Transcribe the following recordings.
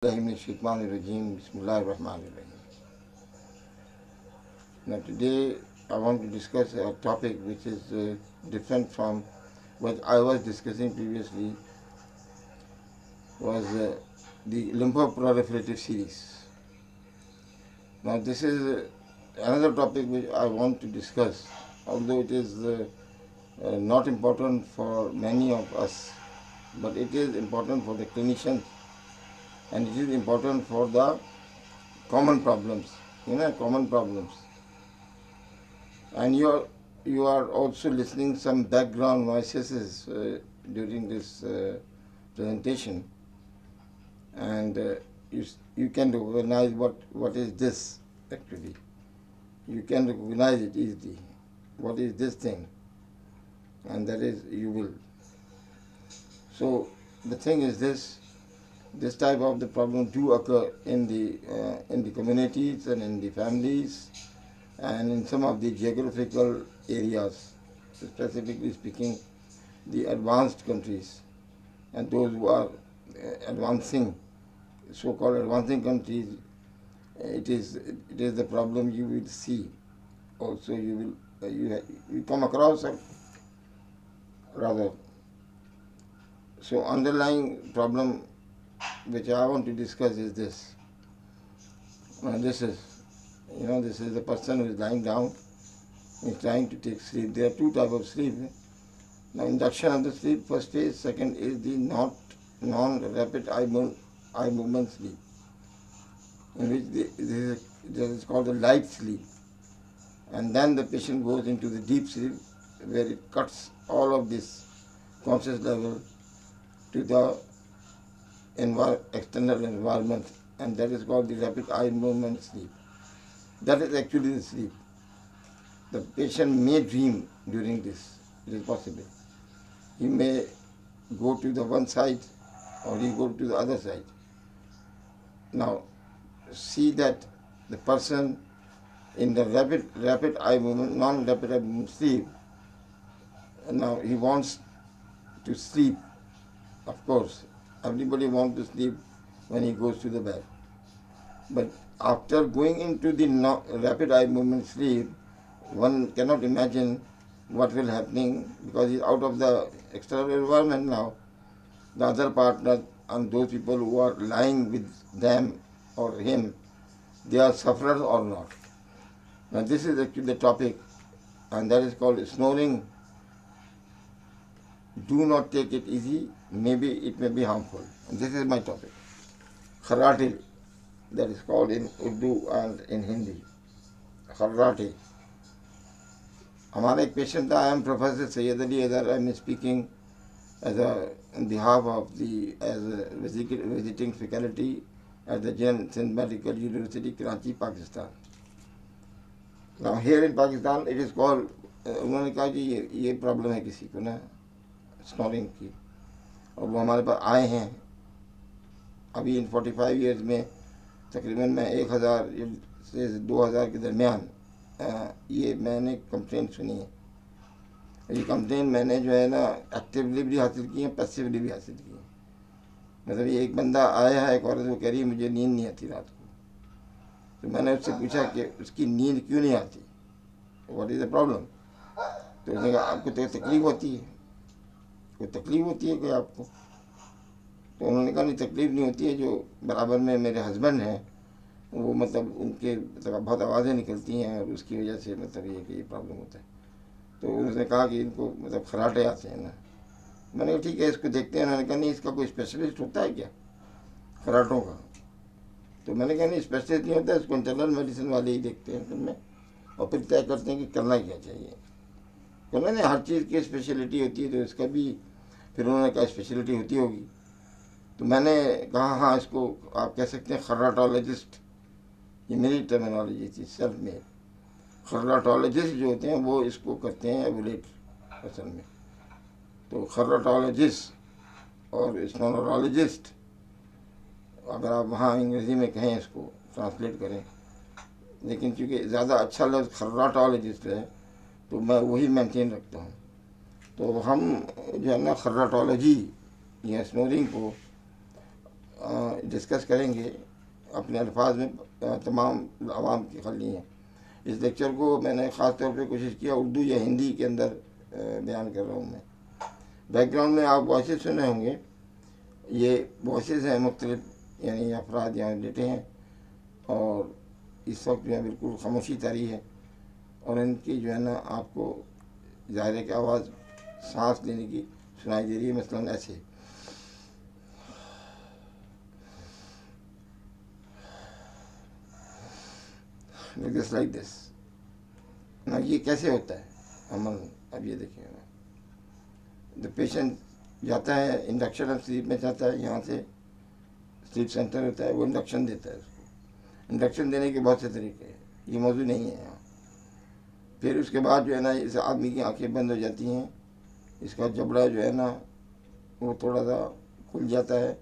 Bismillahirrahmanirrahim. Now today I want to discuss a topic which is different from what I was discussing previously, was the lymphoproliferative series. Now this is another topic which I want to discuss, although it is not important for many of us, but it is important for the clinicians and it is important for the common problems, common problems. And you are also listening some background noises during this presentation, and you can recognize what is this actually. You can recognize it easily. What is this thing? And that is you will. So the thing is this type of the problem do occur in the communities and in the families and in some of the geographical areas, specifically speaking, the advanced countries and those who are advancing, so-called advancing countries. It is the problem you will see. Also, you come across, rather. So, underlying problem which I want to discuss is this. This is the person who is lying down. He is trying to take sleep. There are two types of sleep. Now, induction of the sleep, first phase. Second is the non-rapid eye movement sleep, in which this is called the light sleep. And then the patient goes into the deep sleep, where it cuts all of this conscious level to the external environment, and that is called the rapid eye movement sleep. That is actually the sleep. The patient may dream during this. It is possible. He may go to the one side or he go to the other side. Now, see that the person in the rapid eye movement, non-rapid eye movement sleep, now he wants to sleep. Of course, everybody wants to sleep when he goes to the bed. But after going into the rapid eye movement sleep, one cannot imagine what will happening, because he's out of the external environment now. The other partner and those people who are lying with them or him, they are sufferers or not. Now this is actually the topic, and that is called snoring. Do not take it easy. Maybe it may be harmful. And this is my topic. Kharate, that is called in Urdu and in Hindi. Kharate. हमारा एक patient था. I am Professor Sayyid Ali Azhar. I am speaking on behalf of as a visiting faculty at the Jain Sindh Medical University, Karachi, Pakistan. Now here in Pakistan it is called, उन्होंने कहा कि ये problem है किसी को ना snoring की, और वो हमारे पास आए हैं. अभी इन 45 ईयर्स में तकरीबन मैं 1000 से 2000 के दरमियान ये मैंने कंप्लेंट सुनी है. ये कंप्लेंट मैंने जो है ना एक्टिवली भी हासिल की है, पैसिवली भी हासिल की है. मतलब ये एक बंदा आया है, एक औरत वो कह रही है मुझे नींद नहीं आती रात को. तो मैंने उससे पूछा कि उसकी नींद क्यों नहीं आती, व्हाट इज़ द प्रॉब्लम. तो उसने कहा आपको तो तकलीफ होती है. कोई तकलीफ होती है क्या आपको? तो उन्होंने कहा नहीं, तकलीफ नहीं होती है. जो बराबर में मेरे हस्बैंड हैं, वो मतलब उनके मतलब बहुत आवाज़ें निकलती हैं, और उसकी वजह से मतलब ये कि ये प्रॉब्लम होता है. तो उसने कहा कि इनको मतलब खराटे आते हैं ना. मैंने कहा ठीक है, इसको देखते हैं. उन्होंने कहा नहीं, इसका कोई स्पेशलिस्ट होता है क्या खराटों का? तो मैंने कहा नहीं, स्पेशलिस्ट नहीं होता, इसको इंटरनल मेडिसिन वाले ही देखते हैं फिर और फिर तय करते हैं कि करना क्या चाहिए. तो उन्होंने हर चीज़ की स्पेशलिटी होती है, तो इसका भी फिर उन्होंने कहा स्पेशलिटी होती होगी. तो मैंने कहा हाँ, इसको आप कह सकते हैं खर्राटोलॉजिस्ट. ये मेरी टर्मिनोलॉजी थी, सेल्फ में. खर्राटोलॉजिस्ट जो होते हैं वो इसको करते हैं एवोलेट असल में. तो खर्राटोलॉजिस्ट और स्नोरोलॉजिस्ट, अगर आप वहाँ अंग्रेज़ी में कहें इसको ट्रांसलेट करें, लेकिन चूँकि ज़्यादा अच्छा लफ्ज़ खर्राटोलॉजिस्ट है तो मैं वही मेंटेन रखता हूँ. तो हम जो है ना खर्राटोलॉजी या स्नोरिंग को डिस्कस करेंगे अपने अल्फाज में तमाम आवाम की खली हैं। इस लेक्चर को मैंने ख़ास तौर पे कोशिश किया उर्दू या हिंदी के अंदर बयान कर रहा हूँ मैं। बैकग्राउंड में आप वॉइसेस सुने होंगे, ये वॉइसेस हैं मुख्तलिफ, यानी अफराद यहाँ लेटे हैं और इस वक्त जो है बिल्कुल खामोशी तारी है और इनकी जो है ना आपको ज़ाहिर है कि आवाज़ सांस लेने की सुनाई दे रही है, मसलन ऐसे। जस्ट लाइक दिस ना। ये कैसे होता है अमल? अब ये देखिए, द पेशेंट जाता है इंडक्शन ऑफ स्लीप में जाता है, यहाँ से स्लीप सेंटर होता है, वो इंडक्शन देता है उसको। इंडक्शन देने के बहुत से तरीके हैं, ये मौजूद नहीं है यहाँ। फिर उसके बाद जो है ना इस आदमी की आंखें बंद हो जाती हैं, इसका जबड़ा जो है ना वो थोड़ा सा खुल जाता है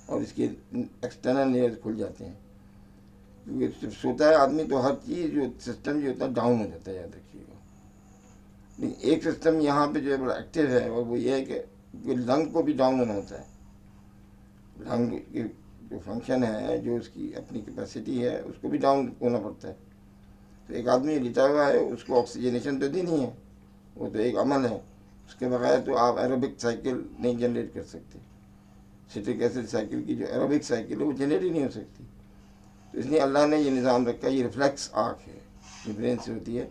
और इसके एक्सटर्नल लेयर्स खुल जाते हैं, क्योंकि जब सोता है आदमी तो हर चीज़ जो सिस्टम जो होता है डाउन हो जाता है, याद रखिएगा। लेकिन एक सिस्टम यहाँ पे जो है बड़ा एक्टिव है और वो ये है कि लंग को भी डाउन होना होता है। लंग की जो फंक्शन है, जो उसकी अपनी कैपेसिटी है, उसको भी डाउन होना पड़ता है। तो एक आदमी लेटा हुआ है, उसको ऑक्सीजनेशन तो दी नहीं है, वो तो एक अमल है, उसके बगैर तो आप एरोबिक साइकिल नहीं जनरेट कर सकते। सिट्रिक एसिड साइकिल की जो एरोबिक साइकिल है वो जनरेट ही नहीं हो सकती। तो इसलिए अल्लाह ने ये निज़ाम रखा है। ये रिफ्लेक्स आँख है, ये ब्रेन से होती है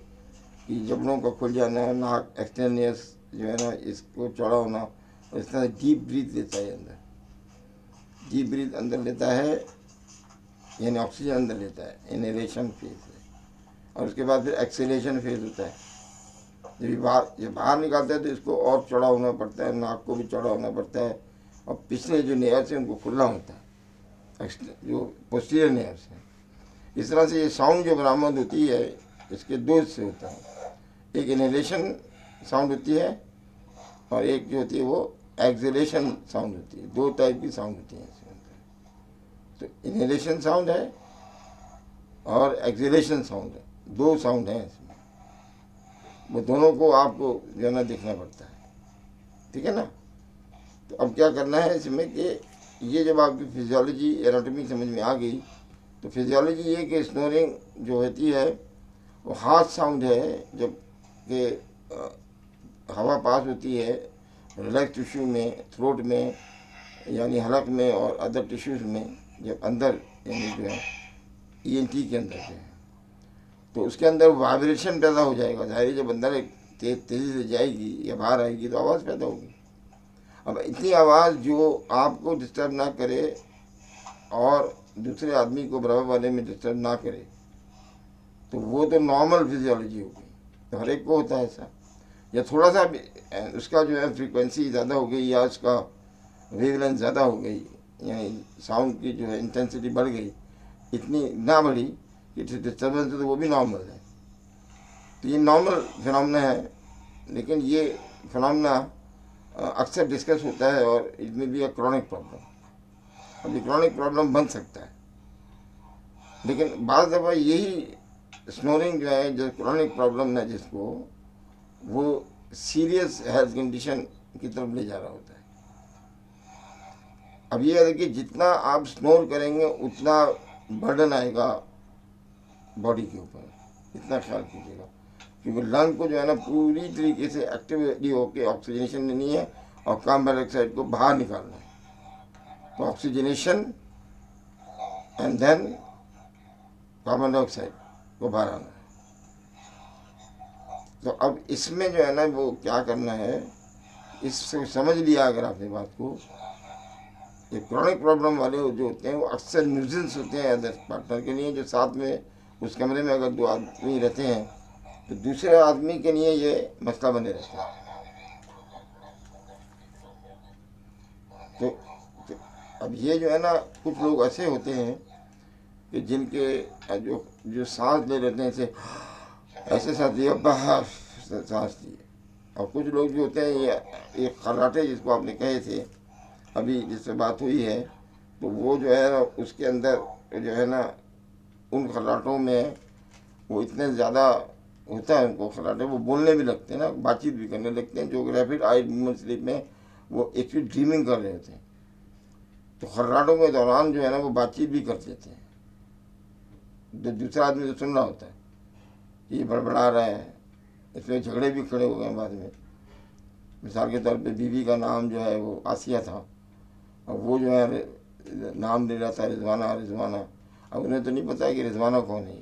कि जबड़ों का खुल जाना, नाक एक्सटर्नियस जो है ना इसको चौड़ा होना, और इस तरह डीप ब्रीथ लेता है अंदर, डीप ब्रीथ अंदर लेता है, यानी ऑक्सीजन अंदर लेता है, इनहेलेशन फेज है। और उसके बाद फिर एक्सेलेशन फेज होता है। जब बाहर निकालता है तो इसको और चौड़ा होना पड़ता है, नाक को भी चौड़ा होना पड़ता है, और पिछले जो नेयर्स हैं उनको खुलना होता है, जो पोस्टीरियर नेयर्स हैं। इस तरह से ये साउंड जो बरामद होती है इसके दो हिस्से होते हैं, एक इनहेलेशन साउंड होती है और एक जो होती है वो एक्सेलेशन साउंड होती है। दो टाइप की साउंड होती है इसके अंदर। तो इनहेलेशन साउंड है और एक्सेलेशन साउंड है, दो साउंड हैं इसमें। वो दोनों को आपको जो है ना देखना पड़ता है, ठीक है ना। तो अब क्या करना है इसमें कि ये जब आपकी फिजियोलॉजी एनाटॉमी समझ में आ गई, तो फिजियोलॉजी ये कि स्नोरिंग जो होती है वो हार्श साउंड है। जब कि हवा पास होती है रिलैक्स टिश्यू में, थ्रोट में, यानी हलक में और अदर टिश्यूज़ में, जब अंदर यानी जो है ईएनटी के अंदर जो है, तो उसके अंदर वाइब्रेशन पैदा हो जाएगा। जाहिर जब अंदर एक तेज़ी से जाएगी या बाहर आएगी तो आवाज़ पैदा होगी। अब इतनी आवाज़ जो आपको डिस्टर्ब ना करे और दूसरे आदमी को बराबर वाले में डिस्टर्ब ना करे, तो वो तो नॉर्मल फिजियोलॉजी होगी। तो हर एक को होता है ऐसा, या थोड़ा सा उसका जो है फ्रीक्वेंसी ज़्यादा हो गई या उसका वेवलेंथ ज़्यादा हो गई, यानी साउंड की जो है इंटेंसिटी बढ़ गई, इतनी ना बढ़ी कि डिस्टर्बेंस, तो वो भी नॉर्मल है। तो ये नॉर्मल फिनोमेना है। लेकिन ये फिनोमेना अक्सर डिस्कस होता है और इसमें भी एक क्रॉनिक प्रॉब्लम। अब ये क्रॉनिक प्रॉब्लम बन सकता है, लेकिन बाज़ दफ़ा यही स्नोरिंग जो है, जो क्रॉनिक प्रॉब्लम है जिसको, वो सीरियस हेल्थ कंडीशन की तरफ ले जा रहा होता है। अब ये है कि जितना आप स्नोर करेंगे उतना बर्डन आएगा बॉडी के ऊपर, इतना ख्याल कीजिएगा। क्योंकि लंग को जो है ना पूरी तरीके से एक्टिवली होकर ऑक्सीजनेशन लेनी है और कार्बन डाइऑक्साइड को बाहर निकालना है। तो oxygenation and then carbon dioxide को बाहर आना है। तो अब इसमें जो है ना वो क्या करना है, इससे समझ लिया अगर आपने बात को, ये क्रॉनिक प्रॉब्लम वाले जो होते हैं वो अक्सर न्यूजेंस होते हैं अदर पार्टनर के लिए, जो साथ में उस कमरे में अगर दो आदमी रहते हैं तो दूसरे आदमी के लिए ये मसला बने रहता है। तो अब ये जो है ना कुछ लोग ऐसे होते हैं कि जिनके जो सांस ले लेते हैं ऐसे सांस लिया, बाहर सांस लिए। और कुछ लोग जो होते हैं ये खर्राटे जिसको आपने कहे थे अभी जिससे बात हुई है, तो वो जो है ना उसके अंदर जो है ना उन खर्राटों में वो इतने ज़्यादा होता है उनको खर्राटे, वो बोलने भी लगते हैं ना, बातचीत भी करने लगते हैं। जो रैपिड आई मूवमेंट स्लीप में वो एक्चुअली ड्रीमिंग कर रहे होते हैं। तो खर्राटों के दौरान जो है ना वो बातचीत भी करते थे, जो दूसरा आदमी तो सुन रहा होता है, ये बड़बड़ा रहा है, इसमें झगड़े भी खड़े हो गए बाद में। मिसाल के तौर पे बीवी का नाम जो है वो आसिया था, और वो जो है नाम ले रहा था रिजवाना रिजवाना। अब उन्हें तो नहीं पता कि रिजवाना कौन है।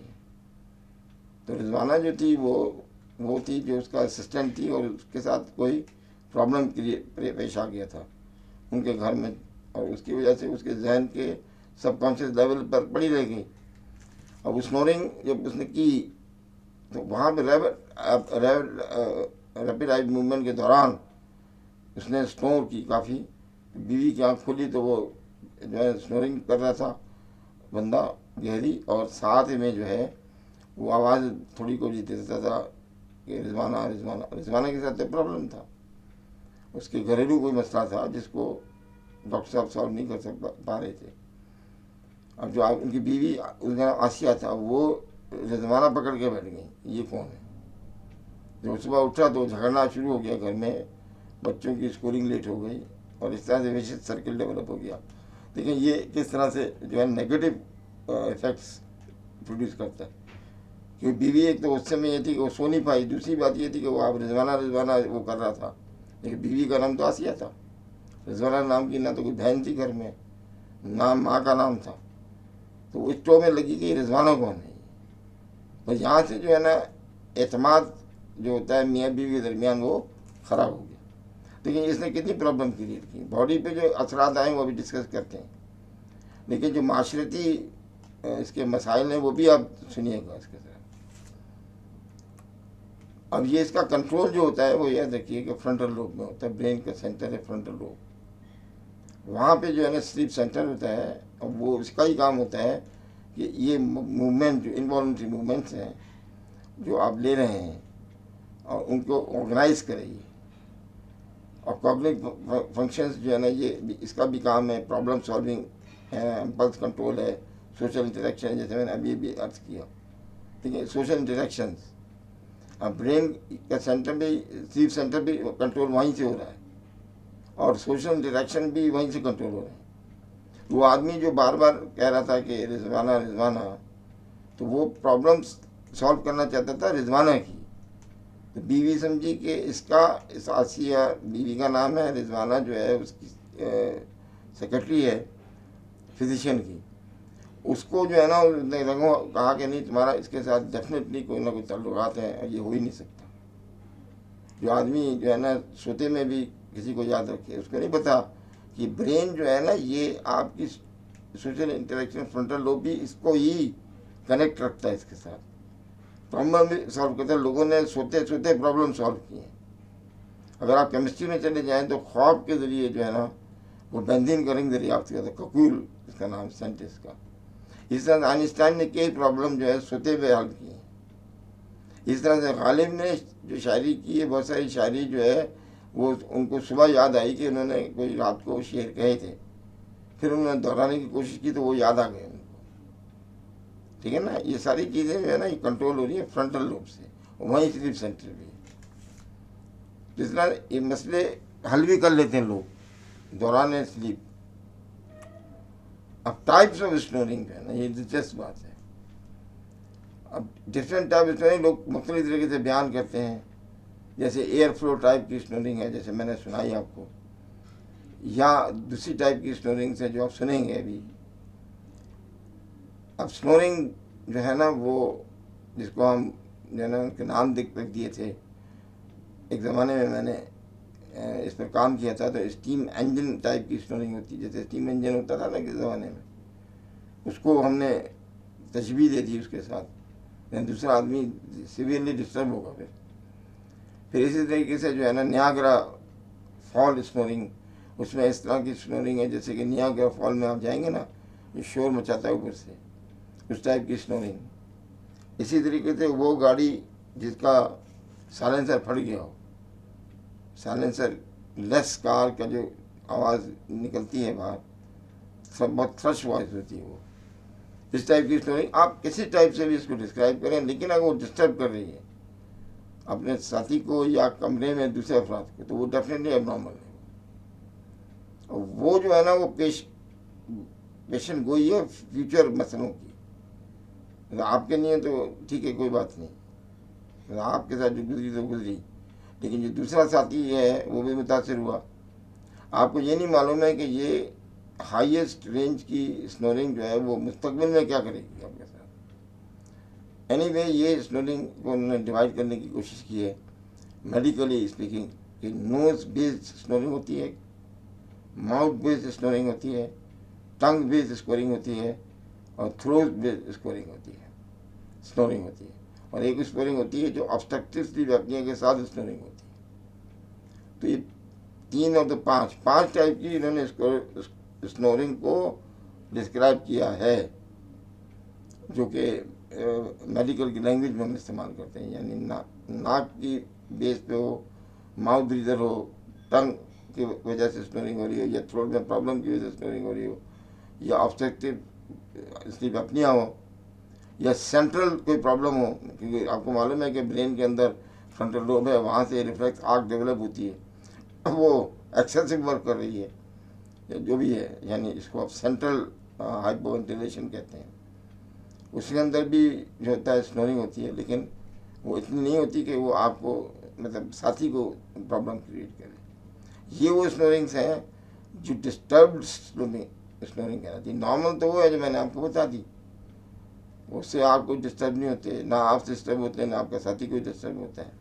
तो रिजवाना जो थी वो थी जो उसका असिस्टेंट थी, और उसके साथ कोई प्रॉब्लम पेश आ गया था उनके घर में, और उसकी वजह से उसके जहन के सबकॉन्शियस लेवल पर पड़ी रह गई। अब स्नोरिंग जब उसने की तो वहाँ पर रैपिड आई मूवमेंट के दौरान उसने स्नोर की काफ़ी। बीवी की आँख खुली तो वो जो है स्नोरिंग कर रहा था बंदा गहरी, और साथ में जो है वो आवाज़ थोड़ी को भी देता था कि रिजवाना रिजवाना। रिजवाना के साथ प्रॉब्लम था, उसके घरेलू कोई मसला था जिसको डॉक्टर साहब सॉल्व नहीं कर पा रहे थे। अब जो उनकी बीवी उसका नाम आसिया था, वो रिजवाना पकड़ के बैठ गई, ये कौन है। जब सुबह उठा तो झगड़ना शुरू हो गया घर में, बच्चों की स्कूलिंग लेट हो गई, और इस तरह से विशेष सर्किल डेवलप हो गया। देखिए ये किस तरह से जो है नेगेटिव इफेक्ट्स प्रोड्यूस करता है। क्योंकि बीवी एक तो उस समय ये थी कि वो सो नहीं पाई, दूसरी बात ये थी कि वो आप रिजवाना रिजवाना वो कर रहा था, लेकिन बीवी का नाम तो आसिया था। रिजवाना नाम की ना तो कोई बहन थी घर में, नाम माँ का नाम था। तो उस टो में लगी कि रिजवाना कौन है। बस यहाँ से जो है ना एतमाद जो होता है मियाँ बीवी के दरमियान वो ख़राब हो गया। लेकिन इसने कितनी प्रॉब्लम क्रिएट की, बॉडी पे जो असरात आए वो भी डिस्कस करते हैं, लेकिन जो माशरती इसके मसाइल हैं वो भी आप सुनिएगा इसके साथ। अब ये इसका कंट्रोल जो होता है वो याद रखिए कि फ्रंटल लोब में होता है, ब्रेन का सेंटर है फ्रंटल लोब। वहाँ पे जो है ना स्लीप सेंटर होता है, और वो इसका ही काम होता है कि ये मूवमेंट जो इनवॉल्यूंटरी मूवमेंट्स हैं जो आप ले रहे हैं और उनको ऑर्गेनाइज करेंगे। और कॉग्निटिव फंक्शंस जो है ना ये इसका भी काम है, प्रॉब्लम सॉल्विंग है, इम्पल्स कंट्रोल है, सोशल इंटरेक्शन, जैसे मैंने अभी भी अर्थ किया। ठीक है, सोशल इंटरेक्शंस, अब ब्रेन का सेंटर भी, स्लीप सेंटर भी कंट्रोल वहीं से हो रहा है, और सोशल इंटरेक्शन भी वहीं से कंट्रोल हो रहे हैं। वो आदमी जो बार बार कह रहा था कि रिजवाना रिजवाना, तो वो प्रॉब्लम सॉल्व करना चाहता था रिजवाना की। तो बीवी समझी कि इसका इस आसिया बीवी का नाम है, रिजवाना जो है उसकी सेक्रेटरी है फिजिशियन की। उसको जो है ना उसने रंगों कहा कि नहीं तुम्हारा इसके साथ डेफिनेटली कोई ना कोई ताल्लुकात हैं, और ये हो ही नहीं सकता। जो आदमी जो है ना सोते में भी किसी को याद रखे, उसको नहीं पता कि ब्रेन जो है ना ये आपकी सोशल इंटरेक्शन फ्रंटल लोब भी इसको ही कनेक्ट रखता है इसके साथ, प्रॉब्लम भी सॉल्व करता है। लोगों ने सोते सोते प्रॉब्लम सॉल्व की है। अगर आप केमिस्ट्री में चले जाएँ तो ख्वाब के ज़रिए जो है ना वो बेंजीन का रिंग दरियाफ्त किया था, ककूल इसका नाम साइंटिस्ट का। इस तरह से आइंस्टाइन ने कई प्रॉब्लम जो है सोते हुए हल की है। इस तरह से गालिब ने जो शायरी की है, बहुत सारी शायरी जो है वो उनको सुबह याद आई कि उन्होंने कोई रात को शेर कहे थे, फिर उन्होंने दोहराने की कोशिश की तो वो याद आ गए उनको। ठीक है ना, ये सारी चीज़ें जो है ना ये कंट्रोल हो रही है फ्रंटल लोब से, वहीं स्लीप सेंटर भी। जिस तरह ये मसले हल भी कर लेते हैं लोग दौरान स्लीप। अब टाइप्स ऑफ स्नोरिंग जो है ना ये दिलचस्प बात है। अब डिफरेंट टाइप स्नोरिंग लोग मुख्तलिफ तरीके से बयान करते हैं। जैसे एयर फ्लो टाइप की स्नोरिंग है, जैसे मैंने सुनाई आपको, या दूसरी टाइप की स्नोरिंग से जो आप सुनेंगे अभी। अब स्नोरिंग जो है ना वो जिसको हम जो है ना उनके नाम रख दिए थे, एक ज़माने में मैंने इस पर काम किया था। तो स्टीम इंजन टाइप की स्नोरिंग होती, जैसे स्टीम इंजन होता था ना किस ज़माने में, उसको हमने तशबीह दे दी उसके साथ, दूसरा आदमी सीवियरली डिस्टर्ब होगा। फिर इसी तरीके से जो है ना नियाग्रा फॉल स्नोरिंग, उसमें इस तरह की स्नोरिंग है जैसे कि नियाग्रा फॉल में आप जाएंगे ना, ये शोर मचाता है ऊपर से, उस टाइप की स्नोरिंग। इसी तरीके से वो गाड़ी जिसका साइलेंसर फट गया हो, साइलेंसर लेस कार का जो आवाज़ निकलती है बाहर, सब बहुत फ्रेश वॉइस होती है वो, इस टाइप की स्नोरिंग। आप किसी टाइप से भी इसको डिस्क्राइब करें, लेकिन अगर वो डिस्टर्ब कर रही है अपने साथी को या कमरे में दूसरे अफराद को, तो वो डेफिनेटली एबनॉर्मल है। और वो जो है ना वो पेश पेशेंट गोई है फ्यूचर मसलों की। तो आपके नहीं है तो ठीक है, कोई बात नहीं, तो आपके साथ जो गुजरी तो गुजरी, लेकिन जो दूसरा साथी है वो भी मुतासर हुआ। आपको ये नहीं मालूम है कि ये हाईएस्ट रेंज की स्नोरिंग जो है वो मुस्तकबिल में क्या करेगी आपके साथ। एनीवे ये स्नोरिंग को उन्होंने डिवाइड करने की कोशिश की है मेडिकली स्पीकिंग, कि नोज बेस्ड स्नोरिंग होती है, माउथ बेस्ड स्नोरिंग होती है, टंग बेस्ड स्कोरिंग होती है, और थ्रोट बेस्ड स्कोरिंग होती है, स्नोरिंग होती है। और एक स्नोरिंग होती है जो ऑब्स्ट्रक्टिव स्लीप एपनिया के साथ स्नोरिंग होती है। तो ये 3 और 5 टाइप की इन्होंने स्नोरिंग को डिस्क्राइब किया है, जो कि मेडिकल की लैंग्वेज में हम इस्तेमाल करते हैं। यानी नाक की बेस पे हो, माउथ ब्रीदर हो, टंग की वजह से स्नोरिंग हो रही हो, या थ्रोट में प्रॉब्लम की वजह से स्नोरिंग हो रही हो, या ऑब्स्ट्रक्टिव स्लीप एपनिया हो, या सेंट्रल कोई प्रॉब्लम हो। क्योंकि आपको मालूम है कि ब्रेन के अंदर फ्रंटल लोब है, वहाँ से रिफ्लेक्स आर्क डेवलप होती है, वो एक्सेसिव वर्क कर रही है या जो भी है, यानी इसको आप सेंट्रल हाइपोवेंटिलेशन कहते हैं। उसके अंदर भी जो होता है स्नोरिंग होती है, लेकिन वो इतनी नहीं होती कि वो आपको मतलब साथी को प्रॉब्लम क्रिएट करे। ये वो स्नोरिंग्स हैं जो डिस्टर्ब्ड स्नोरिंग कहलाती है। नॉर्मल तो वो है जो मैंने आपको बता दी, उससे आप कोई डिस्टर्ब नहीं होते, ना आप डिस्टर्ब होते हैं, ना आपका साथी कोई डिस्टर्ब होता है।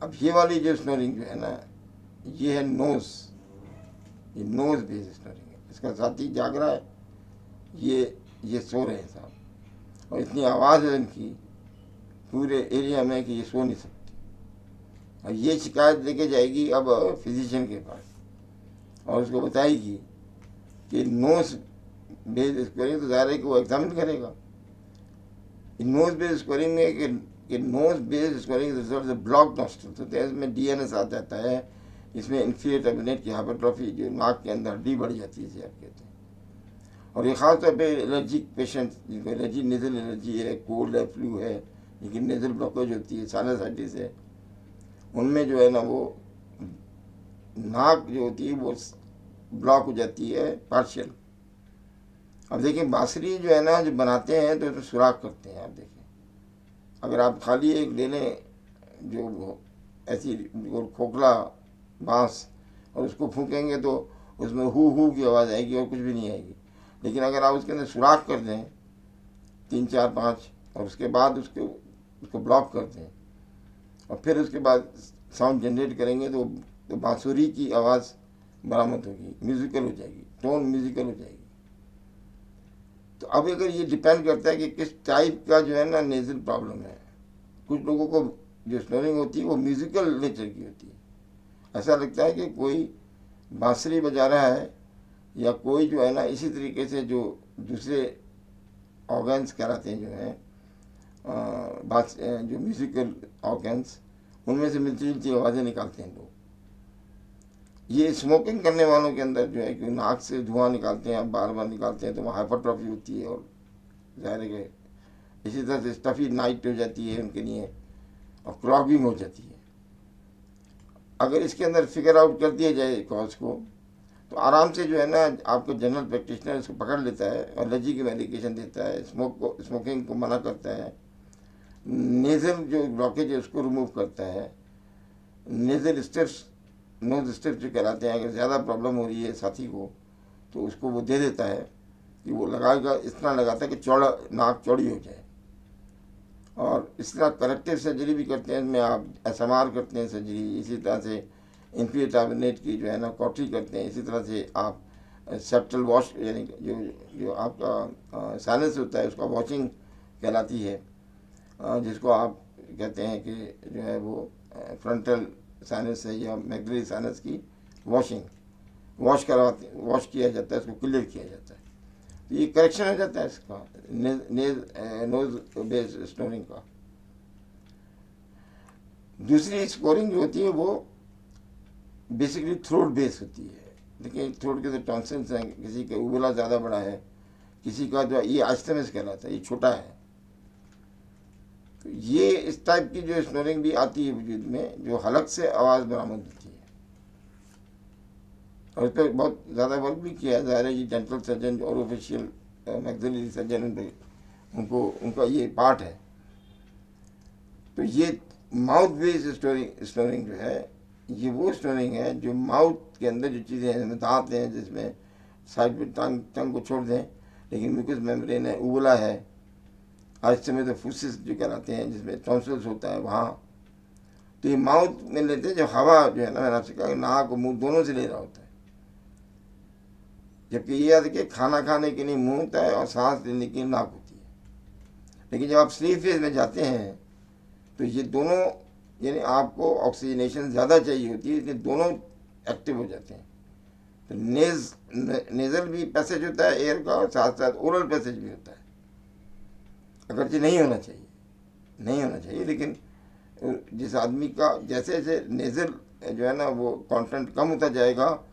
अब ये वाली जो स्नोरिंग जो है ना, ये है नोज, ये नोज बेस्ड स्नोरिंग है। इसका साथी जाग रहा है, ये सो रहे हैं साहब, और इतनी आवाज़ है इनकी पूरे एरिया में कि ये सो नहीं सकती। और ये शिकायत लेके जाएगी अब फिजिशियन के पास, और उसको बताएगी कि नोज बेस्ड स्कोरिंग, तो ज़ाहिर है कि वो एग्जामिन करेगा। नोज बेस्ड स्कोरिंग में कि nose based scoring result block nostril, तो इसमें डीएनएस आ जाता है, इसमें इन्फीरियर टर्मिनेट की हाइपरट्रॉफी, जो नाक के अंदर हड्डी बढ़ जाती है, जिसे आप कहते हैं। और ये खास तौर पे एलर्जिक पेशेंट जिनको एलर्जी, नेजल एलर्जी है, कोल्ड है, फ्लू है, लेकिन नेजल ब्लॉकेज होती है, साइनसाइटिस है, उनमें जो है ना वो नाक जो होती है वो ब्लॉक हो जाती है पार्शियल। अब देखिए बांसुरी जो है ना, जो बनाते हैं तो उसमें सुराख करते हैं। आप देखिए, अगर आप खाली एक ले लें जो ऐसी खोखला बांस और उसको फूकेंगे तो उसमें हु की आवाज़ आएगी और कुछ भी नहीं आएगी। लेकिन अगर आप उसके अंदर सुराख कर दें 3, 4, 5, और उसके बाद उसको ब्लॉक कर दें, और फिर उसके बाद साउंड जनरेट करेंगे तो बांसुरी की आवाज़ बरामद होगी, म्यूज़िकल हो जाएगी, टोन म्यूज़िकल हो जाएगी। तो अब अगर ये डिपेंड करता है कि किस टाइप का जो है ना नेजल प्रॉब्लम है। कुछ लोगों को जो स्नोरिंग होती है वो म्यूज़िकल नेचर की होती है, ऐसा लगता है कि कोई बांसुरी बजा रहा है, या कोई जो है ना इसी तरीके से जो दूसरे ऑर्गन्स कहलाते हैं जो हैं जो म्यूज़िकल ऑर्गन्स, उनमें से मिलती जुलती आवाज़ें निकालते हैं लोग। ये स्मोकिंग करने वालों के अंदर जो है कि नाक से धुआं निकालते हैं, बार बार निकालते हैं, तो वहाँ हाइपरट्रॉफी होती है, और ज़ाहिर है कि इसी तरह से स्टफी नाइट हो जाती है उनके लिए, और क्लॉगिंग हो जाती है। अगर इसके अंदर फिगर आउट कर दिया जाए कॉज को, तो आराम से जो है ना आपको जनरल प्रैक्टिशनर इसको पकड़ लेता है, एलर्जी की मेडिकेशन देता है, स्मोकिंग को मना करता है, नेजल जो ब्लॉकेज है उसको रिमूव करता है, नेजल स्टेप्स, नोज स्टेप्स जो कहलाते हैं, अगर ज़्यादा प्रॉब्लम हो रही है साथी को तो उसको वो दे देता है कि वो लगाएगा, इस तरह लगाता है कि चौड़ा नाक चौड़ी हो जाए। और इस तरह करेक्टिव सर्जरी भी करते हैं, इसमें आप एसएमआर करते हैं सर्जरी, इसी तरह से इन्फीरियर टर्मिनेट की जो है ना कॉटरी करते हैं, इसी तरह से आप सेप्टल वॉश, यानी जो आपका साइनस होता है उसका वॉशिंग कहलाती है, जिसको आप कहते हैं कि जो है वो फ्रंटल साइनस है या मैग्नरी साइनस की वॉश किया जाता है, उसको क्लियर किया जाता है। तो ये करेक्शन हो जाता है इसका नोज बेस्ड स्नोरिंग का। दूसरी स्कोरिंग जो होती है वो बेसिकली थ्रोट बेस्ड होती है। देखिए थ्रोट के तो टॉन्सिल्स हैं, किसी का उबला ज़्यादा बड़ा है, किसी का जो ये आस्थमेस कहलाता है, ये छोटा है। तो ये इस टाइप की जो स्नोरिंग भी आती है वजूद में, जो हलक से आवाज़ बरामद होती है। और इस पर बहुत ज़्यादा वर्क भी किया है। ज़ाहिर है ये डेंटल सर्जन और ऑफिशियल मैक्सिलरी सर्जन उनको उनका ये पार्ट है। तो ये माउथ बेस्ड स्टोरिंग जो है, ये वो स्टोरिंग है जो माउथ के अंदर जो चीज़ें हैं, जिसमें दांत हैं, जिसमें साइड में टंग को छोड़ दें, लेकिन म्यूकस मेम्ब्रेन है, उबला है, आज समय तो फूसिस जो कहलाते हैं, जिसमें टॉन्सिल्स होता है वहाँ। तो ये माउथ में लेते हैं, जो हवा जो है ना, मैंने आपसे कहा नाक और मुंह दोनों से ले रहा होता है। जबकि ये याद रखिए, खाना खाने के लिए मुंह होता है और सांस लेने के लिए नाक होती है। लेकिन जब आप स्लीप फेज में जाते हैं तो ये दोनों, यानी आपको ऑक्सीजनेशन ज़्यादा चाहिए होती है, इसलिए दोनों एक्टिव हो जाते हैं। तो नेज़ल भी पैसेज होता है एयर का, और साथ साथ ओरल पैसेज भी होता है। अगरचे नहीं होना चाहिए, लेकिन जिस आदमी का जैसे जैसे नेज़ल जो है ना वो कंटेंट कम होता जाएगा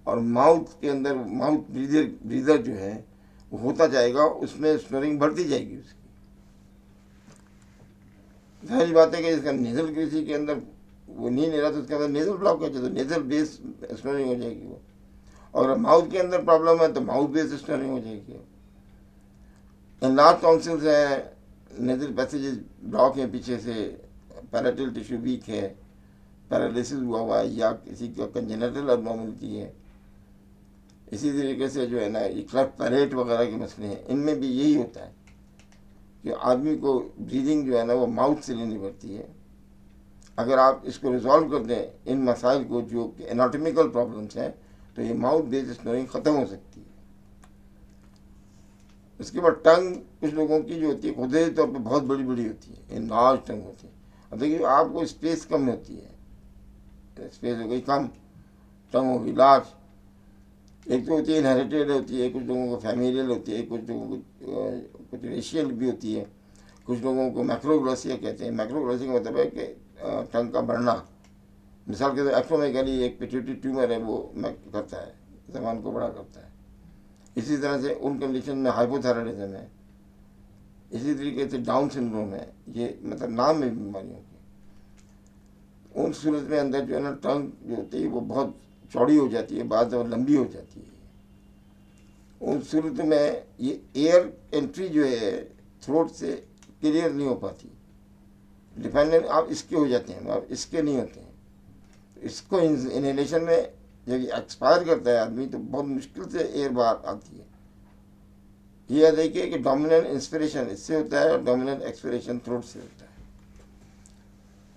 और माउथ के अंदर माउथ ब्रीदर जो है वो होता जाएगा, उसमें स्नोरिंग बढ़ती जाएगी उसकी। सारी बात है कि इसका नेज़ल किसी के अंदर वो नहीं ले रहा तो उसके अंदर नेज़ल ब्लॉक है, तो नेज़ल बेस स्नोरिंग हो जाएगी वो। और माउथ के अंदर प्रॉब्लम है तो माउथ बेस स्नोरिंग हो जाएगी। लार्ज टॉन्सिल्स है, नेज़ल पैसेजेस ब्लॉक है पीछे से, पैराइटल टिश्यू वीक है, पैरालिसिस हुआ हुआ है, या किसी का कंजेनिटल अबनॉर्मलिटी है। इसी तरीके से जो है ना ये क्लेफ्ट पैलेट वगैरह के मसले हैं, इनमें भी यही होता है कि आदमी को ब्रीदिंग जो है ना वो माउथ से लेनी पड़ती है। अगर आप इसको रिजॉल्व कर दें इन मसाइल को जो एनाटॉमिकल प्रॉब्लम्स हैं, तो ये माउथ बेस्ड स्नोरिंग ख़त्म हो सकती है। उसके बाद टंग कुछ लोगों की जो होती है खुदे तौर पर बहुत बड़ी बड़ी होती है, लार्ज टंग होती है। अब देखिए आपको स्पेस कम होती है, स्पेस हो गई कम, टंग होगी लार्ज। एक तो होती है इनहेरिटेड होती है, कुछ लोगों को फैमिलियल होती है, कुछ लोगों को कुछ रेशियल भी होती है, कुछ लोगों को मैक्रोग्लोसिया कहते हैं। मैक्रोग्लोसिया का मतलब है कि टंग का बढ़ना। मिसाल के तौर एक्रोमेगाली एक पिट्यूटरी ट्यूमर है, वो करता है, जबान को बड़ा करता है। इसी तरह से उन कंडीशन में हाइपोथायराइडिज्म है, इसी तरीके से डाउन सिंड्रोम है, ये मतलब नाम में बीमारियों की। उन सूरत में अंदर जो है ना टंग जो होती है वो बहुत चौड़ी हो जाती है, बाद में लंबी हो जाती है। उन सूरत में ये एयर एंट्री जो है थ्रोट से क्लियर नहीं हो पाती, डिपेंडेंट आप इसके हो जाते हैं, आप इसके नहीं होते हैं। तो इसको इनहेलेशन में जब ये एक्सपायर करता है आदमी तो बहुत मुश्किल से एयर बाहर आती है। ये देखिए कि डोमिनेंट इंस्पिरेशन इससे होता है और डोमिनेंट एक्सपिरेशन थ्रोट से होता है।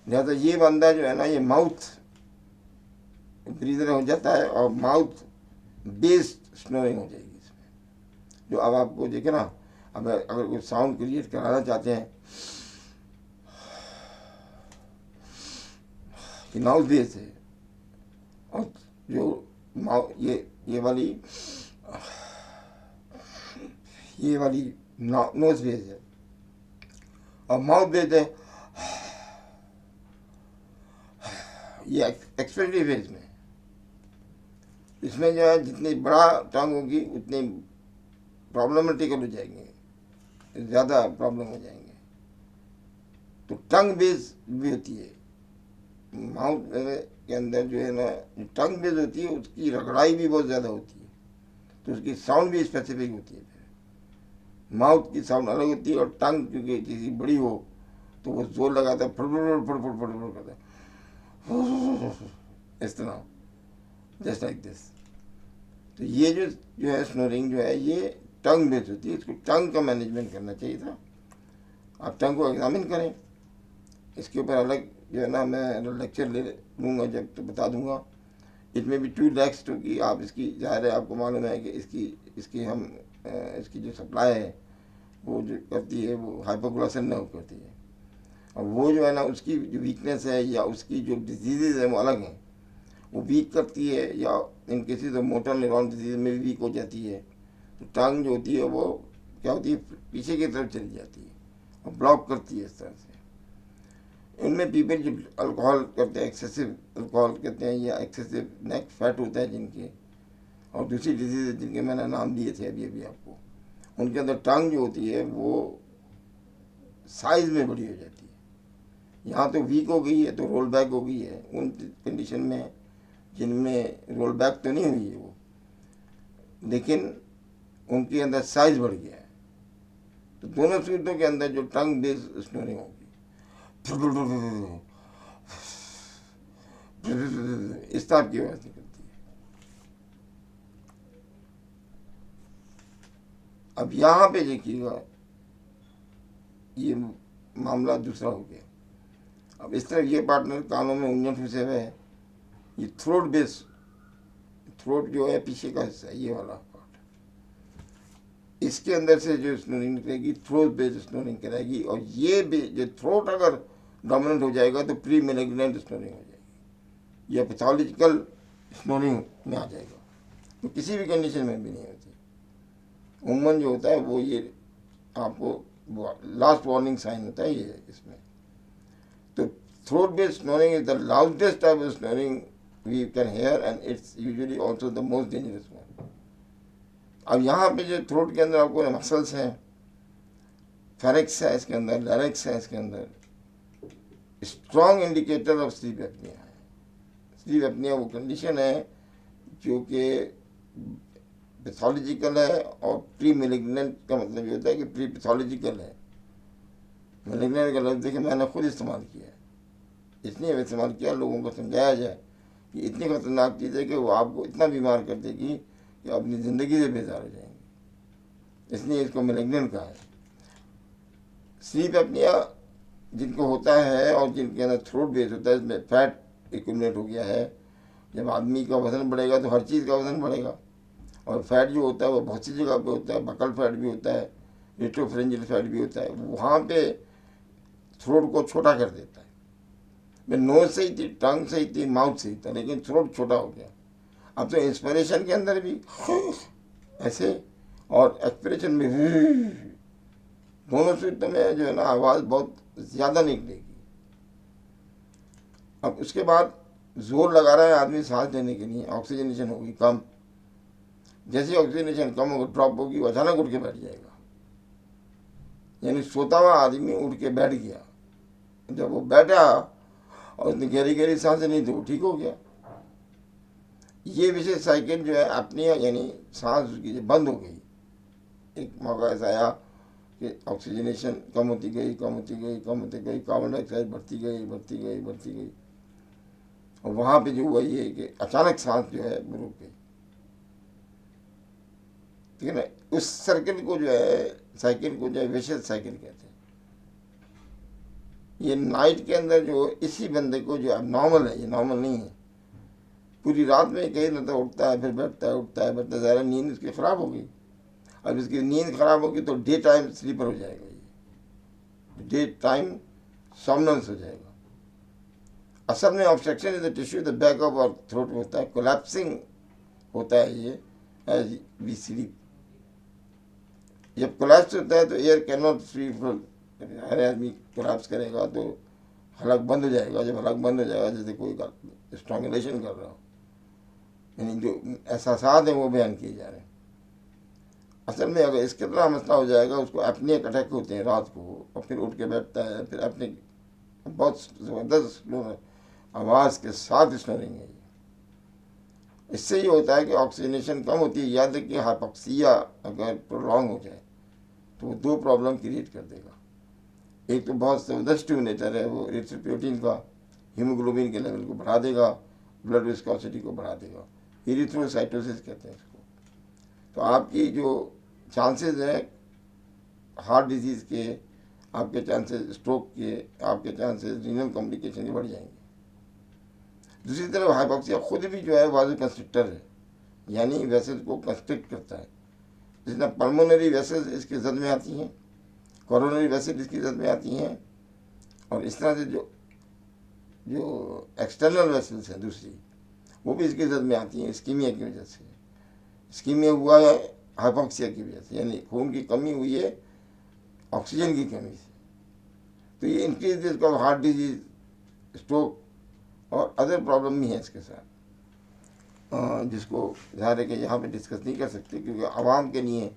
लिहाजा ये बंदा जो है ना ये माउथ ब्रीदर हो जाता है और माउथ बेस्ड स्नोरिंग हो जाएगी इसमें। जो अब आपको देखे ना, अगर कोई साउंड क्रिएट कराना चाहते हैं कि माउथ बेस्ड है, और जो ये वाली नोज बेस्ड है और माउथ बेस्ड है, ये एक्सपेक्टिव फेज में। इसमें जो है जितनी बड़ा टंग होगी उतने प्रॉब्लमेटिकल हो जाएंगे, ज़्यादा प्रॉब्लम हो जाएंगे। तो टंग बेस भी होती है माउथ के अंदर जो है ना, टंग बेस होती है उसकी रगड़ाई भी बहुत ज़्यादा होती है, तो उसकी साउंड भी स्पेसिफिक होती है। माउथ की साउंड अलग होती है और टंग क्योंकि किसी बड़ी हो तो वो जोर लगाता है, फुट करता है इस तरह, जस्ट लाइक दिस। तो ये जो है स्नोरिंग जो है ये टंग बेस होती है, इसको टंग का मैनेजमेंट करना चाहिए था। आप टंग को एग्जामिन करें, इसके ऊपर अलग जो है ना मैं लेक्चर ले लूँगा जब तो बता दूँगा। इसमें भी 2 lakhs की आप इसकी ज़ाहिर है आपको मालूम है कि इसकी जो सप्लाई है वो जो करती है वो हाइपोग्लाइसेमिया नर्व करती है, और वो जो है ना उसकी जो वीकनेस है या उसकी जो डिजीज़ है वो अलग हैं, वो वीक करती है या in cases of motor neuron disease में भी वीक हो जाती है। तो टंग जो होती है वो क्या होती है पीछे की तरफ चली जाती है और ब्लॉक करती है इस तरह से। इनमें पीपल जो अल्कोहल करते हैं, एक्सेसिव अल्कोहल कहते हैं, या एक्सेसिव नेक फैट होता है जिनके, और दूसरी डिजीज जिनके मैंने नाम दिए थे अभी अभी आपको, उनके अंदर टंग जो होती है वो साइज में बड़ी हो जाती है। यहाँ तो वीक हो गई है तो रोल बैक हो गई है, उन कंडीशन में जिनमें रोल बैक तो नहीं हुई है वो, लेकिन उनके अंदर साइज बढ़ गया है। तो दोनों सूरतों के अंदर जो टंग बेस स्नोरिंग होगी, इस टाइप की आवाज़ निकलती है। अब यहाँ पे देखिएगा ये मामला दूसरा हो गया। अब इस तरह ये पार्टनर कानों में उंगलियां फंसे हुए है, ये थ्रोट बेस, थ्रोट जो है पीछे का हिस्सा है, ये वाला पार्ट, इसके अंदर से जो स्नोरिंग निकलेगी थ्रोट बेस स्नोरिंग कराएगी। और ये जो थ्रोट अगर डोमिनेंट हो जाएगा तो प्री मैलिग्नेंट स्नोरिंग हो जाएगी, या पैथोलॉजिकल स्नोरिंग में आ जाएगा। तो किसी भी कंडीशन में भी नहीं होती। उमन जो होता है वो ये आपको लास्ट वार्निंग साइन होता है ये इसमें। तो throat based snoring is the loudest type of snoring we can hear and it's usually also the most dangerous one. अब यहाँ पे जो थ्रोट के अंदर आपको मसल्स हैं, फेरिक्स है इसके अंदर, लैरिक्स है इसके अंदर, strong indicator of sleep apnoea है। स्लीप एपनिया वो कंडीशन है जो कि पैथोलॉजिकल है, और प्री मैलिग्नेंट का मतलब ये होता है कि प्री पैथोलॉजिकल है। मैलिग्नेंट का लफ्ज़ देखिए मैंने खुद इस्तेमाल किया है, इसलिए इस्तेमाल किया लोगों को समझाया जाए कि इतनी खतरनाक चीज़ है कि वो आपको इतना बीमार कर देगी कि अपनी ज़िंदगी से बेजार हो जाएंगे, इसलिए इसको मैलिग्नेंट कहा है। स्लीप एपनिया जिनको होता है और जिनके अंदर थ्रोट बेस होता है, इसमें फैट एक्यूमुलेट हो गया है। जब आदमी का वजन बढ़ेगा तो हर चीज़ का वजन बढ़ेगा, और फैट जो होता है वो बहुत सी जगह पे होता है, बकल फैट भी होता है, रेट्रोफ्रेंजियल फैट भी होता है, वहाँ पे थ्रोट को छोटा कर देता है। मैं नोज सही थी, टंग सही थी, माउथ सही था, लेकिन थ्रोट छोटा हो गया। अब तो इंस्पिरेशन के अंदर भी ऐसे और एक्सपिरेशन में दोनों सूत्रों में जो है ना आवाज़ बहुत ज़्यादा निकलेगी। अब उसके बाद जोर लगा रहा है आदमी सांस लेने के लिए, ऑक्सीजनेशन होगी कम। जैसे ऑक्सीजनेशन कम होगी, ड्रॉप होगी, वो अचानक उठ के बैठ जाएगा। यानी सोता हुआ आदमी उठ के बैठ गया, जब वो बैठा और उसने गहरी गहरी सांसें ली तो वो ठीक हो गया। ये विशेष साइकिल जो है अपनी, यानी सांस उसकी जो बंद हो गई, एक मौका ऐसा आया कि ऑक्सीजनेशन कम होती गई, कम होती गई, कम होती गई, कार्बन डाइऑक्साइड बढ़ती गई, बढ़ती गई, बढ़ती गई, और वहाँ पे जो हुआ ये कि अचानक सांस जो है वो रुक गई। ठीक है ना। उस सर्किल को जो है, साइकिल को जो है विशेष साइकिल कहते हैं। ये नाइट के अंदर जो इसी बंदे को जो अब नॉर्मल है, ये नॉर्मल नहीं है, पूरी रात में कहीं ना तो उठता है, फिर बैठता है, उठता है, बैठता है, ज़्यादा नींद उसकी ख़राब हो गई। अब इसकी नींद ख़राब होगी तो डे टाइम स्लीपर हो जाएगा, ये डे टाइम सॉम्नेंस हो जाएगा। असल में obstruction is the tissue the back of our throat में होता है, कोलैप्सिंग होता है ये एज वी स्लीप। जब कोलैप्स होता है तो air can not free flow, हर आदमी कोलैप्स करेगा तो हलक बंद हो जाएगा। जब हलक बंद हो जाएगा, जैसे कोई स्ट्रॉन्गुलेशन कर रहा हो, यानी जो एहसासात हैं वो बयान किए जा रहे हैं। असल में अगर इसके तरह मसला हो जाएगा, उसको एपनिक अटैक होते हैं रात को, और फिर उठ के बैठता है, फिर अपने बहुत ज़बरदस्त आवाज़ के साथ स्नोरिंग है। इससे ये होता है कि ऑक्सीजनेशन कम होती है। याद रखिए हाइपोक्सिया अगर प्रोलॉन्ग हो जाए तो वो दो प्रॉब्लम क्रिएट कर देगा। एक तो बहुत ज़बरदस्त स्टिमुलेटर है, वो एरिथ्रोपोइटिन का हीमोग्लोबिन के लेवल को बढ़ा देगा, ब्लड विस्कोसिटी को बढ़ा देगा, एरिथ्रोसाइटोसिस कहते हैं इसको। तो आपकी जो चांसेस हैं हार्ट डिजीज़ के, आपके चांसेस स्ट्रोक के, आपके चांसेस रीनल कॉम्प्लिकेशन के बढ़ जाएंगे। दूसरी तरफ हाइपोक्सिया खुद भी जो है वाजो कंस्ट्रिक्टर है, यानी वेसल्स को कंस्ट्रिक्ट करता है। जितना पल्मोनरी वेसल्स इसकी जद में आती हैं, कोरोनरी वेसल इसकी जद में आती हैं, और इस तरह से जो एक्सटर्नल वेसल्स हैं दूसरी, वो भी इसकी जद में आती हैं इस्कीमिया की वजह से। इस्कीमिया हुआ है हाइपोक्सिया की वजह से, यानी खून की कमी हुई है ऑक्सीजन की कमी से। तो ये increase risk of heart disease, stroke और अदर प्रॉब्लम भी हैं इसके साथ, जिसको ज़ाहिर है कि यहाँ पे डिस्कस नहीं कर सकते क्योंकि आवाम के लिए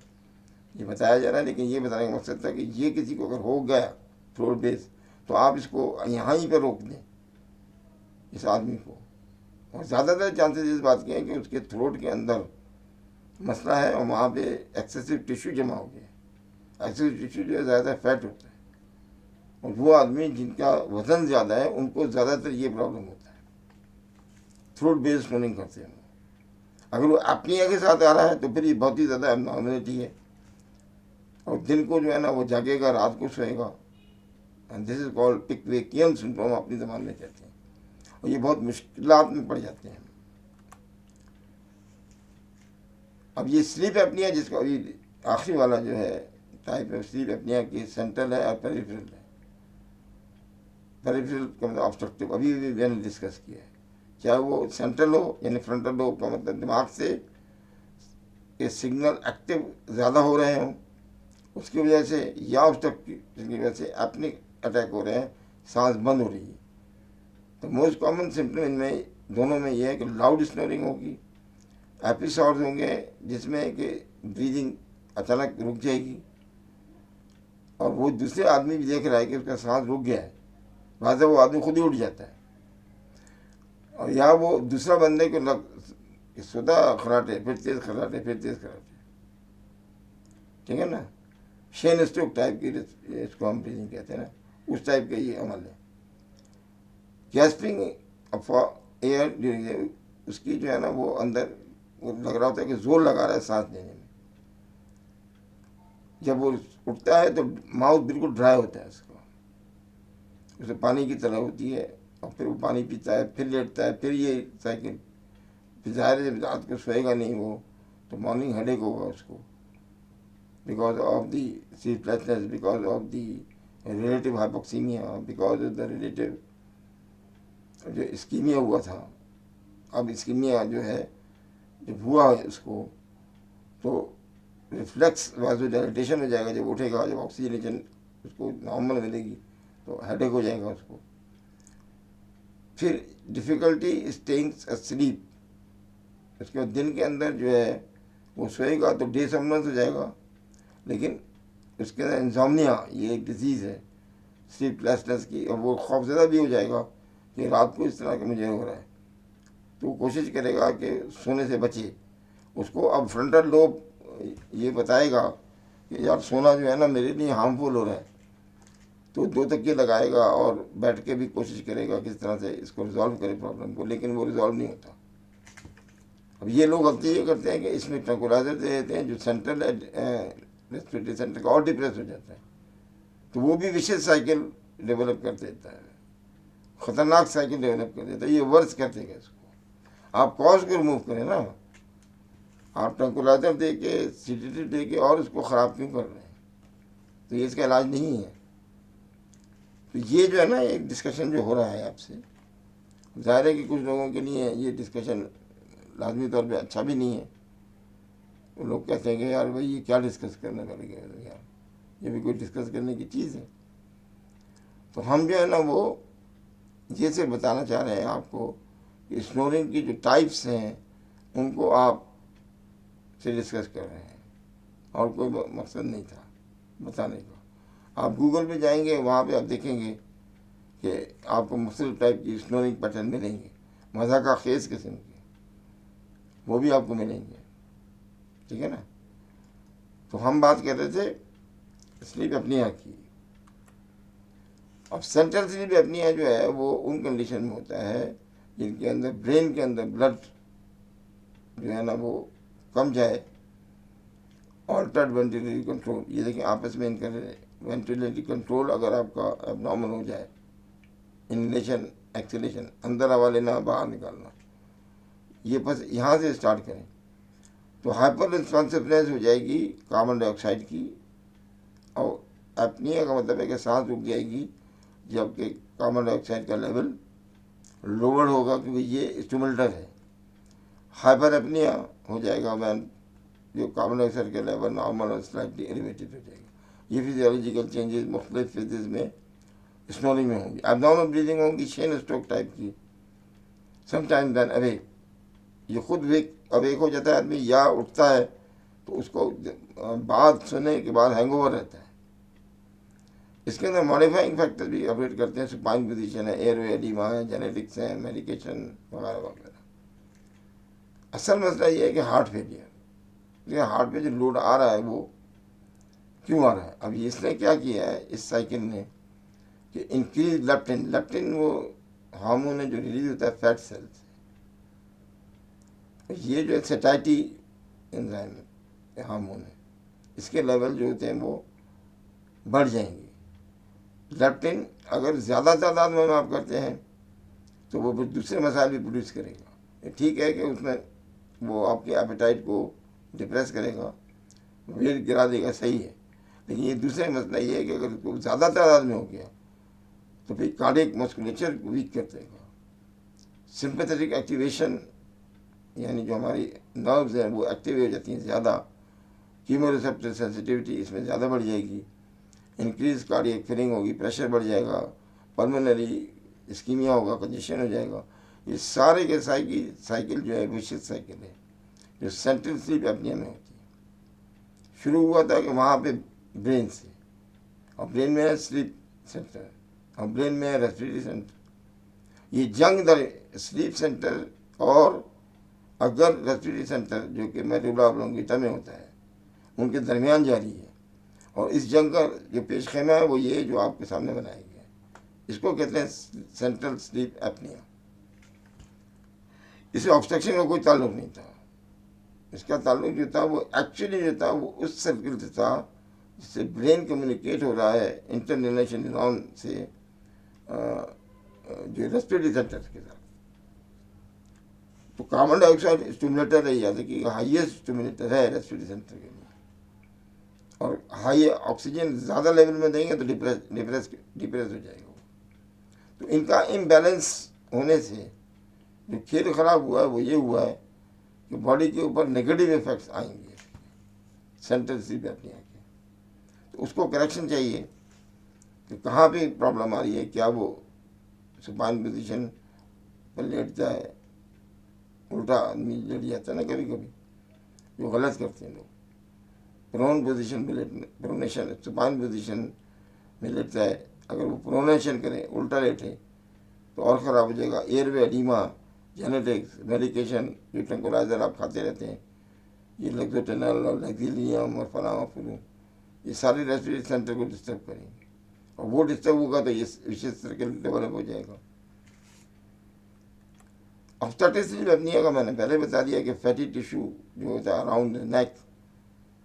ये बताया जा रहा है। लेकिन ये बताने का मकसद था कि ये किसी को अगर हो गया थ्रोट बेस, तो आप इसको यहाँ ही पर रोक दें, इस आदमी को और ज़्यादातर चांसेस इस बात के हैं कि उसके थ्रोट के अंदर मसला है और वहाँ पे एक्सेसिव टिश्यू जमा हो गया। एक्सेसिव टिश्यू जो है ज़्यादा फैट होता है, और वो आदमी जिनका वज़न ज़्यादा है उनको ज़्यादातर ये प्रॉब्लम होता है, थ्रोट बेस्ड स्नोरिंग करते हैं। अगर वो अपनिया के साथ आ रहा है तो फिर ये बहुत ही ज़्यादा एबनॉर्मलिटी है, और दिन को जो है ना वो जागेगा, रात को सोएगा, and this is called Pickwickian syndrome अपनी ज़बान में कहते हैं, और ये बहुत मुश्किलात में पड़ जाते हैं। अब ये स्लीप एपनिया जिसका अभी आखिरी वाला जो है टाइप है स्लीप एपनिया की, सेंट्रल है और पेरिफेरल है। पेरिफेरल का मतलब ऑब्स्ट्रक्टिव, अभी भी मैंने डिस्कस किया है, चाहे वो सेंट्रल हो यानी फ्रंटल हो का मतलब दिमाग से ये सिग्नल एक्टिव ज़्यादा हो रहे हों उसकी वजह से, या ऑब्स्ट्रक्टिव की वजह से एपनिक अटैक हो रहे हैं, सांस बंद हो रही है। तो मोस्ट कॉमन सिम्टम इनमें दोनों में ये है कि लाउड स्नोरिंग होगी, एपिसोड्स होंगे जिसमें कि ब्रीदिंग अचानक रुक जाएगी, और वो दूसरे आदमी भी देख रहा है कि उसका सांस रुक गया है, वहाँ से वो आदमी खुद ही उठ जाता है, और या वो दूसरा बंदे को लग सोता खराटे, फिर तेज़ खराटे, फिर तेज़ खराटे, ठीक है ना। शेन स्ट्रोक टाइप की इसको हम ब्रीदिंग कहते हैं ना, उस टाइप का ये अमल है। गैस्पिंग एयर ड्यूरिंग, उसकी जो है ना वो अंदर वो लग रहा होता है कि जोर लगा रहा है सांस लेने में। जब वो उठता है तो माउथ बिल्कुल ड्राई होता है उसको, उसे पानी की तरह होती है, और फिर वो पानी पीता है, फिर लेटता है, फिर ये साइकिल। फिर ज़ाहिर है जब रात को सोएगा नहीं वो तो मॉर्निंग हेडेक होगा उसको, because of the sleeplessness, because of the relative hypoxaemia, because of the relative जो इस्कीमिया हुआ था। अब इस्कीमिया जो है जब हुआ है उसको तो रिफ्लेक्स वाज़ोडाइलेटेशन हो जाएगा, जब उठेगा, जब ऑक्सीजनेशन उसको नॉर्मल मिलेगी तो हेडेक हो जाएगा उसको। फिर डिफ़िकल्टी स्टेइंग अस्लीप, उसके बाद दिन के अंदर जो है वो सोएगा तो डे समनेस हो जाएगा, लेकिन उसके अंदर इंसोम्निया, ये एक डिजीज़ है स्लीपलेसनेस की, और वो खौफज़दा भी हो जाएगा कि रात को इस तरह का मुझे हो रहा है, तो वो कोशिश करेगा कि सोने से बचे। उसको अब फ्रंटल लोब ये बताएगा कि यार सोना जो है ना मेरे लिए हार्मफुल हो रहा है, तो दो तकिए लगाएगा और बैठ के भी कोशिश करेगा किस तरह से इसको रिजॉल्व करे प्रॉब्लम को, लेकिन वो रिजॉल्व नहीं होता। अब ये लोग गलती ये करते हैं कि इसमें ट्रैंकुलाइजर दे देते हैं जो सेंट्रल रेस्पिरेटरी सेंटर का और डिप्रेस हो जाता है, तो वो भी विशेष साइकिल डेवलप कर देता है, ख़तरनाक साइकिल डेवलप कर देता है, ये वर्स कर देगा इसको। आप कॉज को रिमूव करें ना, आप ट्रैंकुलाइजर दे के सीडेटिव दे के और उसको ख़राब क्यों कर रहे हैं, तो ये इसका इलाज नहीं है। तो ये जो है ना एक डिस्कशन जो हो रहा है आपसे, ज़ाहिर है कि कुछ लोगों के लिए ये डिस्कशन लाजमी तौर पे अच्छा भी नहीं है। वो लोग कहते हैं कि यार भाई ये क्या डिस्कस करने वाले गए यार, ये भी कोई डिस्कस करने की चीज़ है। तो हम जो है ना वो ये सिर्फ बताना चाह रहे हैं आपको कि स्नोरिंग की जो टाइप्स हैं उनको आप से डिस्कस कर रहे हैं, और कोई मकसद नहीं था बताने का। आप गूगल पे जाएंगे, वहाँ पे आप देखेंगे कि आपको मुख्तलिफ टाइप की स्नोरिंग पैटर्न मिलेंगे, मज़ा का खेस किस्म के वो भी आपको मिलेंगे, ठीक है ना। तो हम बात कर रहे थे स्लीप एपनिया की। अब सेंट्रल स्लीप एपनिया जो है वो उन कंडीशन में होता है जिनके अंदर ब्रेन के अंदर ब्लड जो है ना वो कम जाए, ऑल्टर्ड वेंटिलेटरी कंट्रोल, ये देखिए आपस में इनका वेंटिलेटरी कंट्रोल अगर आपका एबनॉर्मल हो जाए, इनलेशन एक्सलेशन, अंदर हवा लेना बाहर निकालना, ये बस यहाँ से स्टार्ट करें तो हाइपर रिस्पॉन्सिवनेस हो जाएगी कार्बन डाइऑक्साइड की, और एपनिया का मतलब है कि सांस रुक जाएगी जबकि कार्बन डाइऑक्साइड का लेवल लोअर होगा, क्योंकि ये स्टिमुलेटर है। हाइपर एपनिया हो जाएगा वैन जो कार्बन डाइऑक्साइड का लेवल नॉर्मल और स्लाइटली एलिवेटेड हो जाएगा। ये फिजियोलॉजिकल चेंजेस मुख्तलिफ फेजेस में स्नोरिंग में होंगी। एब्नॉर्मल ब्रीदिंग होंगी शेन स्ट्रोक टाइप की, समटाइम देन अवेक, ये खुद अवेक हो जाता है आदमी या उठता है तो उसको बात सुनने के बाद हैंगओवर रहता है। इसके अंदर मॉडिफाइंग फैक्टर भी ऑपरेट करते हैं, सुपाइन पोजीशन है, एयरवे एडिमा है, जेनेटिक्स है, मेडिकेशन वगैरह वगैरह। असल मसला ये है कि हार्ट फेलियर, ये हार्ट पे जो लोड आ रहा है वो क्यों आ रहा है। अब इसने क्या किया है इस साइकिल ने कि इंक्रीज लेप्टिन, लेप्टिन वो हार्मोन है जो रिलीज होता है फैट सेल से। ये जो सेटाइटी एंजाइम हार्मोन है, इसके लेवल जो होते हैं वो बढ़ जाएंगे। लेप्टिन अगर ज़्यादा तादाद में आप करते हैं तो वो फिर दूसरे मसाइल भी प्रोड्यूस करेगा। ठीक है कि उसमें वो आपके एपेटाइट को डिप्रेस करेगा, वेट गिरा देगा, सही है, लेकिन ये दूसरा मसला ये है कि अगर उसको ज़्यादा तादाद में हो गया तो फिर कार्डियक मस्कुलेचर वीक कर देगा। सिंपैथेटिक एक्टिवेशन यानी जो हमारी नर्व्स हैं वो एक्टिव हो जाती हैं ज़्यादा, कीमोरिसेप्टर सेंसिटिविटी इसमें ज़्यादा बढ़ जाएगी, इंक्रीज कार्डियक फिलिंग होगी, प्रेशर बढ़ जाएगा, पल्मोनरी इस्कीमिया होगा, कंजेशन हो जाएगा। ये सारे के साइकिल जो है विशिष्ट साइकिल है जो सेंट्रल स्लीप एपनिया में होती है। शुरू हुआ था कि वहाँ पे ब्रेन से, और ब्रेन में है स्लीप सेंटर और ब्रेन में है रेस्पिरेटरी सेंटर। ये जंग दर स्लीप सेंटर और अगर रेस्पिरेटरी सेंटर जो कि मेडुला ऑब्लोंगेटा में होता है उनके दरमियान जारी है। और इस जंग का जो पेश खेमा है वो ये जो आपके सामने बनाया गया है, इसको कहते हैं सेंट्रल स्लीप एपनिया। इसे ऑब्स्ट्रक्शन का कोई ताल्लुक नहीं था, इसका ताल्लुक जो था वो एक्चुअली जो था वो उस सर्किल से था जिससे ब्रेन कम्युनिकेट हो रहा है इंटरनेशनल न्यूरॉन से जो रेस्पिरेटरी सेंटर के साथ। तो कार्बन डाइऑक्साइड स्टिमुलेटर है, याद रखिए हाईएस्ट स्टिमुलेटर है रेस्पिरेटरी सेंटर के लिए। और हाई ऑक्सीजन ज़्यादा लेवल में देंगे तो डिप्रेस हो जाएगा वो। तो इनका इम्बैलेंस होने से जो खेल खराब हुआ है वो ये हुआ है कि बॉडी के ऊपर नेगेटिव इफेक्ट्स आएंगे सेंट्रल स्लीप एपनिया के। तो उसको करेक्शन चाहिए कि कहाँ पे प्रॉब्लम आ रही है। क्या वो सुपाइन पोजीशन पर लेटता है, उल्टा आदमी लेट जाता है ना कभी कभी, जो गलत करते हैं लोग। प्रोन पोजीशन में लेटने, प्रोनेशन सुपाइन पोजीशन में लेटता है, अगर वो प्रोनेशन करे उल्टा लेटे तो और ख़राब हो जाएगा। एयरवे एडीमा, जेनेटिक्स, मेडिकेशन, जो ट्रंकुलाइजर आप खाते रहते हैं, ये लेक्सोटेनल और लेक्सिलियम और फलामा फुलू, ये सारे रेस्पिरेटरी सेंटर को डिस्टर्ब करेंगे। और वो डिस्टर्ब होगा तो ये विशेष सर्किल डेवलप हो जाएगा। ऑब्स्ट्रक्टिव स्लीप एपनिया का मैंने पहले बता दिया कि फैटी टिश्यू जो होता है अराउंड नेक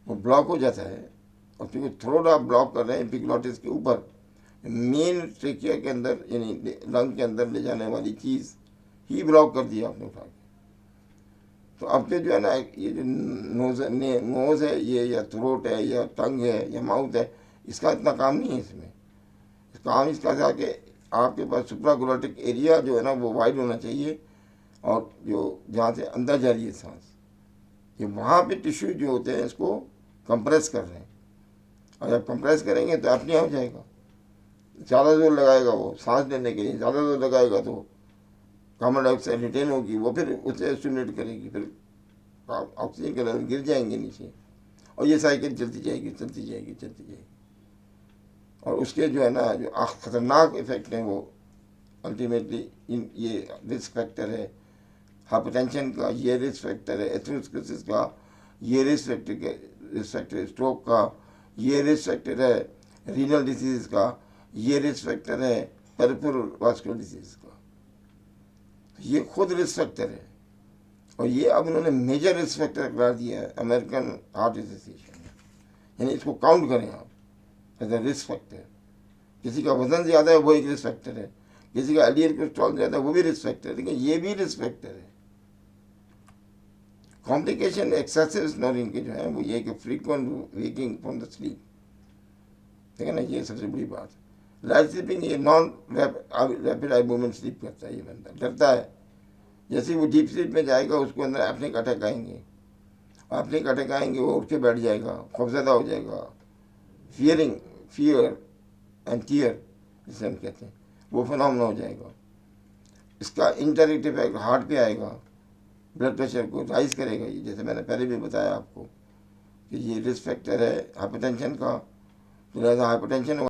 वो ब्लॉक हो जाता है। और क्योंकि थ्रोट आप ब्लॉक कर रहे हैं एपिग्लॉटिस के ऊपर, मेन ट्रेकिया के अंदर यानी लंग के अंदर ले जाने वाली चीज़ ही ब्लॉक कर दिया आपने उठा के। तो अब के जो है ना ये जो नोज़ है ये, या थ्रोट है, या टंग है, या माउथ है, इसका इतना काम नहीं है इसमें। काम इसका था कि आपके पास सुप्राग्लोटिक एरिया जो है ना वो वाइड होना चाहिए, और जो जहाँ से अंदर जा रही है सांस, ये वहाँ पे टिश्यू जो होते हैं इसको कंप्रेस कर रहे हैं। और जब कंप्रेस करेंगे तो अपने हो जाएगा। ज़्यादा जोर लगाएगा वो सांस लेने के लिए, ज़्यादा जोर लगाएगा तो कार्बन डाइऑक्साइड रिटेन होगी, वो फिर उसे स्टिमुलेट करेगी, फिर ऑक्सीजन के लेवल गिर जाएंगे नीचे, और ये साइकिल चलती जाएगी चलती जाएगी चलती जाएगी। और उसके जो है ना जो ख़तरनाक इफेक्ट हैं वो अल्टीमेटली ये रिस्क फैक्टर है हाइपरटेंशन का, ये रिस्क फैक्टर है एथेरोस्क्लेरोसिस का, ये रिस्क फैक्टर है स्ट्रोक का, ये रिस्क फैक्टर है रीनल डिसीज का, ये रिस्क फैक्टर है पेरिफेरल वास्कुलर डिसीज का। ये खुद रिस्क फैक्टर है, और ये अब उन्होंने मेजर रिस्क फैक्टर करार दिया है अमेरिकन हार्ट एसोसिएशन ने। यानी इसको काउंट करें आप एज अ रिस्क फैक्टर। किसी का वजन ज़्यादा है वो एक रिस्क फैक्टर है, किसी का एलडीएल कोलेस्ट्रॉल ज़्यादा है वो भी रिस्क फैक्टर है, लेकिन ये भी रिस्क फैक्टर है। कॉम्प्लिकेशन एक्सेसिव स्नोरिंग के जो है वो ये कि frequent waking from the sleep, ठीक है ना, ये सबसे बड़ी बात है। लाइट स्लीपिंग ये non rapid eye movement sleep करता है, ये बंदा डरता है। जैसे वो डीप स्लीप में जाएगा उसको अंदर अपने अटैक आएंगे, अपने अटैक आएंगे, वो उठ के बैठ जाएगा, खौफजदा हो जाएगा, फियर एंड टीयर जिसे हम कहते हैं, वो फिनोमेना हो जाएगा। इसका इंडायरेक्ट इफेक्ट हार्ट पे आएगा, ब्लड प्रेशर को राइज करेगा। ये जैसे मैंने पहले भी बताया आपको कि ये रिस्क फैक्टर है हाइपरटेंशन का, तो लिहाजा हाइपरटेंशन